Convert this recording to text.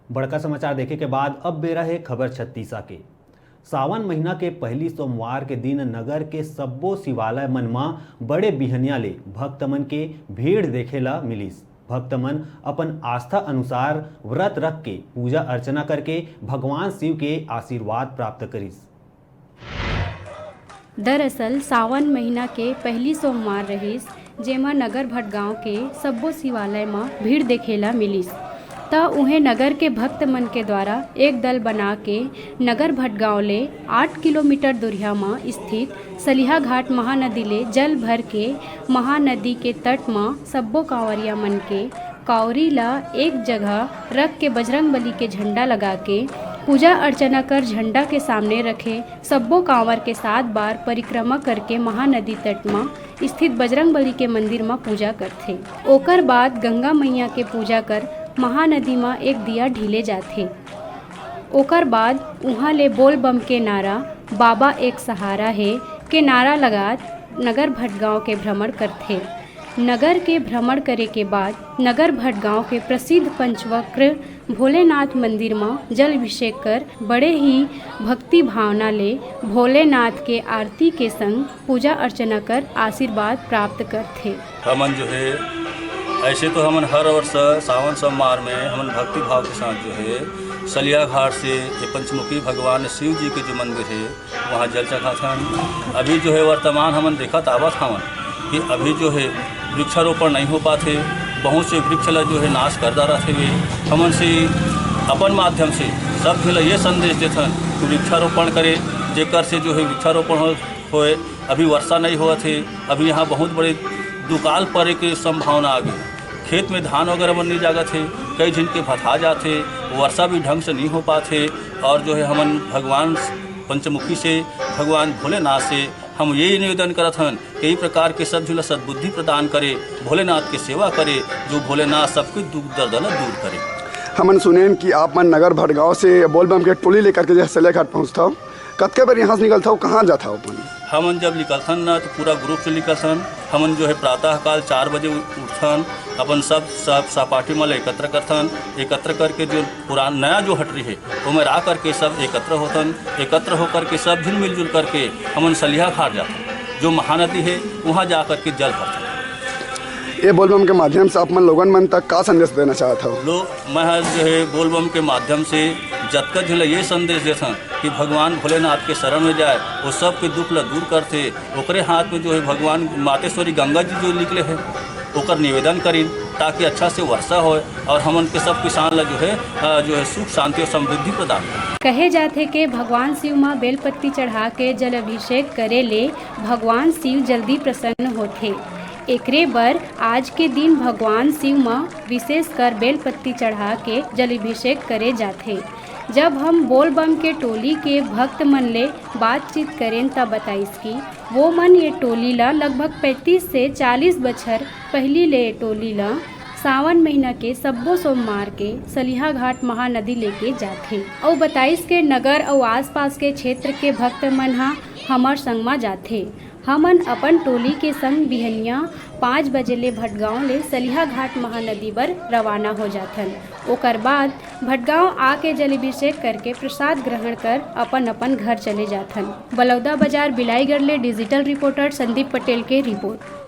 बड़का समाचार देखे के बाद अब बेरा है खबर छत्तीसा के। सावन महीना के पहली सोमवार के दिन नगर के सब्बो शिवालय मन में बड़े बिहनिया ले भक्त मन के भीड़ देखेला मिलिस। भक्त मन अपन आस्था अनुसार व्रत रख के पूजा अर्चना करके भगवान शिव के आशीर्वाद प्राप्त करिस। दरअसल सावन महीना के पहली सोमवार रहिस, जेमा नगर भटगांव के सब्बो शिवालय में भीड़ देखेला मिलिस। त उन्हें नगर के भक्त मन के द्वारा एक दल बना के नगर भटगांव ले 8 किलोमीटर दूरिया में स्थित सलिहा घाट महानदी ले जल भर के महानदी के तट में सब्बो कांवरिया मन के कावरी ला एक जगह रख के बजरंगबली के झंडा लगा के पूजा अर्चना कर झंडा के सामने रखे सब्बो कांवर के 7 बार परिक्रमा करके महानदी तट में स्थित बजरंगबली के मंदिर में पूजा करथे। ओकर बाद गंगा मैया के पूजा कर महानदी में एक दिया ढीले जाथे। ओकर बाद उहाँ ले बोल बम के नारा बाबा एक सहारा है के नारा लगात नगर भटगांव के भ्रमण करथे। नगर के भ्रमण करे के बाद नगर भटगांव के प्रसिद्ध पंचवक्र भोलेनाथ मंदिर में जल अभिषेक कर बड़े ही भक्ति भावना ले भोलेनाथ के आरती के संग पूजा अर्चना कर आशीर्वाद प्राप्त करथे। हमन जो है ऐसे तो हमन हर वर्ष सावन सोमवार में हमन भक्ति भाव के साथ जो है सलिया घाट से ये पंचमुखी भगवान शिव जी के जो मंदिर है वहाँ जल चढ़ाथन। अभी जो है वर्तमान हमन देखत आवत हवन कि अभी जो है वृक्षारोपण नहीं हो पाते, बहुत से वृक्ष ला जो है नाश कर डालत थे। हमन से अपन माध्यम से सब ला ये संदेश देथन कि वृक्षारोपण करे, जेकर से जो है वृक्षारोपण होए। अभी वर्षा नहीं हुआ थे, अभी यहाँ बहुत बड़े दुकाल पड़े के संभावना आ गई। खेत में धान वगैरह मन नहीं जागत है, कई दिन के फथा जाते, वर्षा भी ढंग से नहीं हो पाते। और जो है हमन भगवान पंचमुखी से भगवान भोलेनाथ से हम यही निवेदन करत हन कि कई प्रकार के सब झूला सद्बुद्धि प्रदान करे, भोलेनाथ की सेवा करे, जो भोलेनाथ सबके दुख दर्द दूर करे। हमन सुनेन कि आप मन नगर भटगांव से बोलबम के टोली लेकर के सलिया घाट पहुँचता हो, कतके बार यहाँ से निकलता हो, कहाँ जाता हो अपन? हमन जब निकलथन ना तो पूरा ग्रुप से निकलथन। हमन जो है प्रातःकाल 4 बजे उठथन, अपन सब सहपाठी मल एकत्र करथन। एकत्र करके जो पुरान नया जो हटरी है वो में रा करके सब एकत्र होथन। एकत्र होकर के सब झिल मिलजुल करके हमन सलिहा घाट जाथन, जो महानदी है वहाँ जा कर के जल भरथन। ये बोलबम के माध्यम से आप मन लोगन मन तक का संदेश देना चाहता हो? मैं जो है बोलबम के माध्यम से जतक झिल ये संदेश देथन कि भगवान भोलेनाथ के शरण में जाए, वो सब के दुख ला दूर करते। ओकरे हाथ में जो है भगवान मातेश्वरी गंगा जी जो निकले हैं ओकर निवेदन करी ताकि अच्छा से वर्षा हो और हमन के सब किसान ला जो है सुख शांति और समृद्धि प्रदान करे। कहे जाते कि भगवान शिव माँ बेलपत्ती चढ़ा के जल अभिषेक करे ले भगवान शिव जल्दी प्रसन्न होते। एकरे बर आज के दिन भगवान शिव माँ विशेष कर बेलपत्ती चढ़ा के जल अभिषेक करे जाते। जब हम बोल बम के टोली के भक्त मन ले बातचीत करें तब बताइस कि वो मन ये टोली ला लगभग 35 से 40 बछर पहली ले टोली ला सावन महीना के सब्बो सोमवार के सलिहा घाट महानदी लेके जाथे। और बताइस के नगर और आसपास के क्षेत्र के भक्त मन हा हमर संग में जाथे। हमन अपन टोली के संग बिहनिया 5 बजे ले भटगांव ले सलिहा घाट महानदी पर रवाना हो जाथन। ओकर बाद भटगांव आके जल अभिषेक करके प्रसाद ग्रहण कर अपन अपन घर चले जाथन। बलौदा बाजार बिलाईगढ़ ले डिजिटल रिपोर्टर संदीप पटेल के रिपोर्ट।